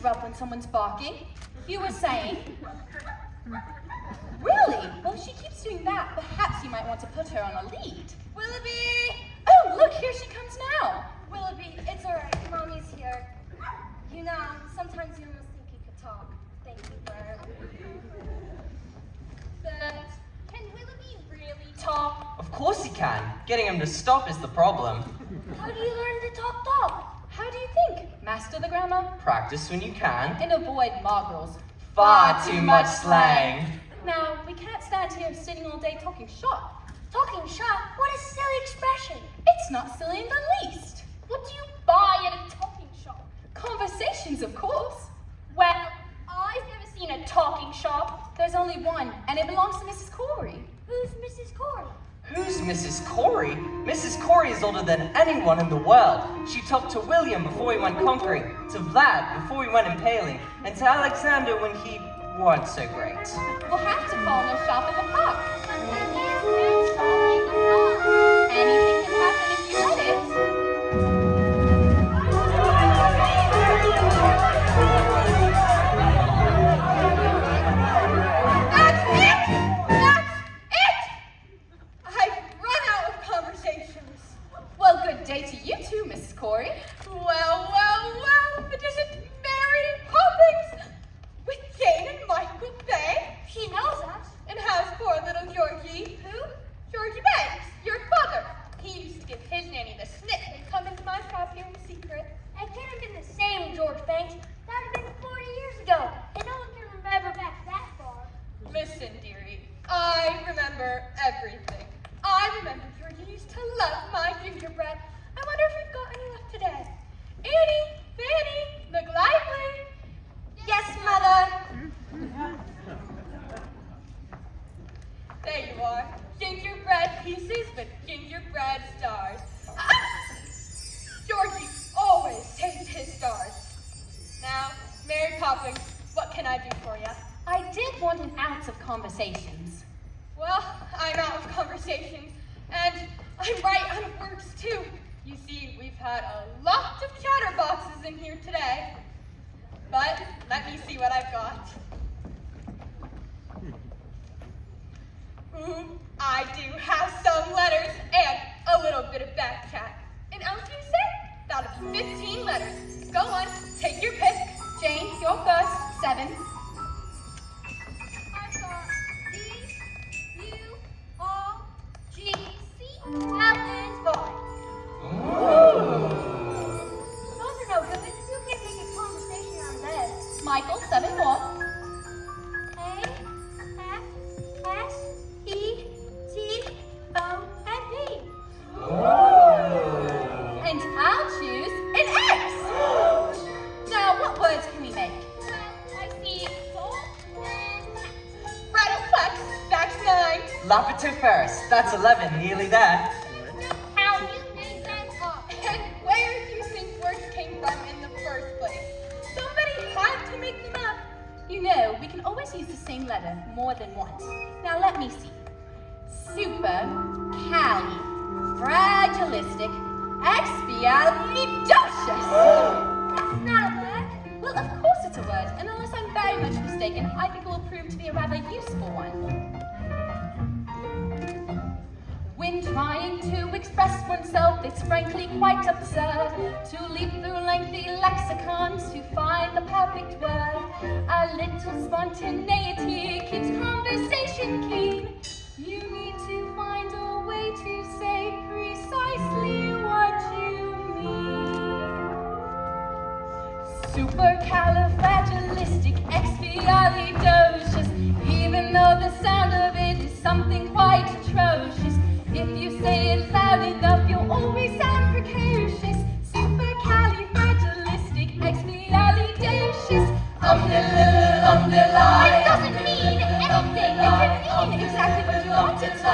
interrupt when someone's barking. You were saying? Really? Well, if she keeps doing that, perhaps you might want to put her on a lead. Willoughby! Oh, look, here she comes now. Willoughby, it's all right. Mommy's here. You know, sometimes you almost think you could talk. Thank you, Bert. But can Willoughby really talk? Of course he can. Getting him to stop is the problem. How do you learn to talk dog? How do you think? Master the grammar? Practice when you can. And avoid mongrels. Far too much slang. Now, we can't stand here sitting all day talking shop. Talking shop? What a silly expression. It's not silly in the least. What do you buy at a talking shop? Conversations, of course. Well, I've never seen a talking shop. There's only one, and it belongs to Mrs. Corey. Who's Mrs. Corey? Who's Mrs. Corey? Mrs. Corey is older than anyone in the world. She talked to William before he went conquering, to Vlad before he went impaling, and to Alexander when he weren't so great. We'll have to call no shop in the park. Anything Anything can happen if you let it. Well, good day to you too, Mrs. Corey. Well, but isn't Mary Poppins with Jane and Michael Bay? He knows us. And how's poor little Georgie? Who? Georgie Banks, your father. He used to give his nanny the snip and come into my shop here in secret. It can't have been the same George Banks. That would have been 40 years ago. And no one can remember back that far. Listen, dearie, I remember everything. I remember Georgie used to love my gingerbread. I wonder if we've got any left today. Annie, Fanny, look lively. Yes, Mother. There you are. Gingerbread pieces with gingerbread stars. Ah! Georgie always saved his stars. Now, Mary Poppins, what can I do for you? I did want an ounce of conversations. Well, I'm out of conversations, and I'm right out of words too. You see, we've had a lot of chatterboxes in here today. But let me see what I've got. I do have some letters and a little bit of back chat. And else you say? That'll be 15 letters. Go on, take your pick. Jane, you're first. 7. I've got D, U, R, G, C, L, and Y. Those are no good. You can't make a conversation out of this. Michael, 7 more. A, F, S, E, T, O, and P. And I'll choose an X. Now, what words can we make? Well, I see soul and cat. Rattleplex, that's 9. Lapitoferus, that's 11, nearly there. How you made them up. And where do you think words came from in the first place? Somebody had to make them up. You know, we can always use the same letter more than once. Now, let me see. Supercalifragilisticexpialidocious. That's not a word. Well, of course it's a word, and unless I'm very much mistaken, I think it will prove to be a rather useful one. When trying to express oneself, it's frankly quite absurd to leap through lengthy lexicons to find the perfect word. A little spontaneity keeps conversation keen. You need to find a way to say precisely what you mean. Supercalifragilisticexpialidocious, even though the sound of it is something quite atrocious. If you say it loud enough, you'll always sound precocious. Supercalifragilisticexpialidocious. It doesn't mean anything. It can mean exactly what you want it to.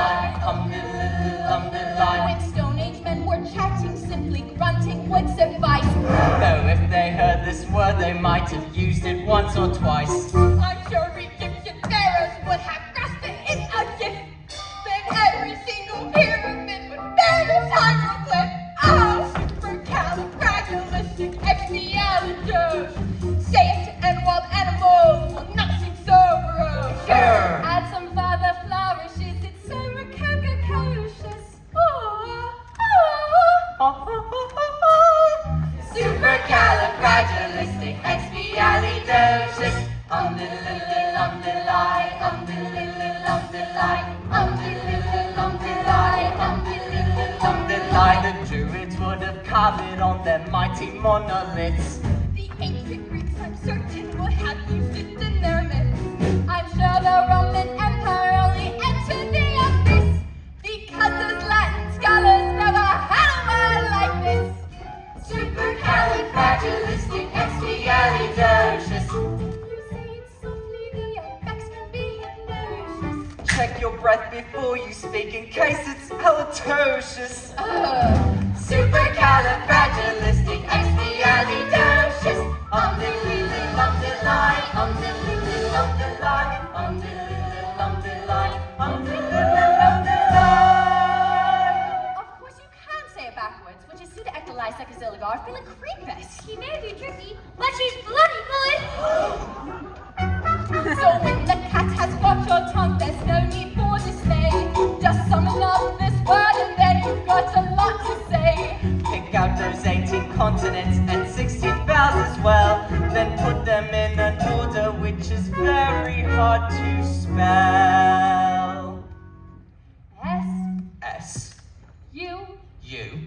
When Stone Age men were chatting, simply grunting would suffice. Though if they heard this word, they might have used it once or twice. I'm sure Egyptian pharaohs would have grasped it in a gift. Then every single pyramid would bear this hieroglyph. Oh, supercalifragilisticexpialidocious. Say it umdiddly-umdiddly, umdiddly-umdiddly, umdiddly-umdiddly, umdiddly-umdiddly. The Druids would have carved it on their mighty monoliths. The ancient Greeks, I'm certain, would have used it in their myths. I'm sure the Roman Empire only entered the abyss because those Latin scholars never had a word like this. Supercalifragilisticexpialidocious. You say it softly, the effects can be hypnosis. Check your breath before you speak in case it's halitosis. Supercalifragilisticexpialidocious. Umdiddly-umdiddly, umdiddly-umdiddly, umdiddly-umdiddly, umdiddly-umdiddly. Of course you can say it backwards, which is pseudo-ectolysecazilligar feeling creepus. She may be tricky, but she's bloody good. So when the cat has got your tongue, there's no need for dismay. Just summon up this word and then you've got a lot to say. Pick out those 18 consonants and 16 vowels as well. Then put them in an order which is very hard to spell. S S U U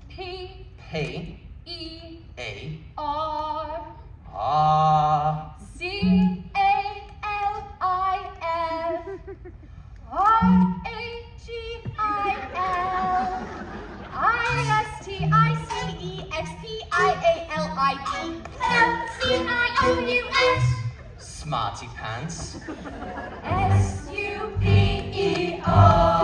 P P E E R R C A L I F R A G I L I S T I C E X P I A L I D L-C-I-O-U-S. Smarty Pants. S U P E R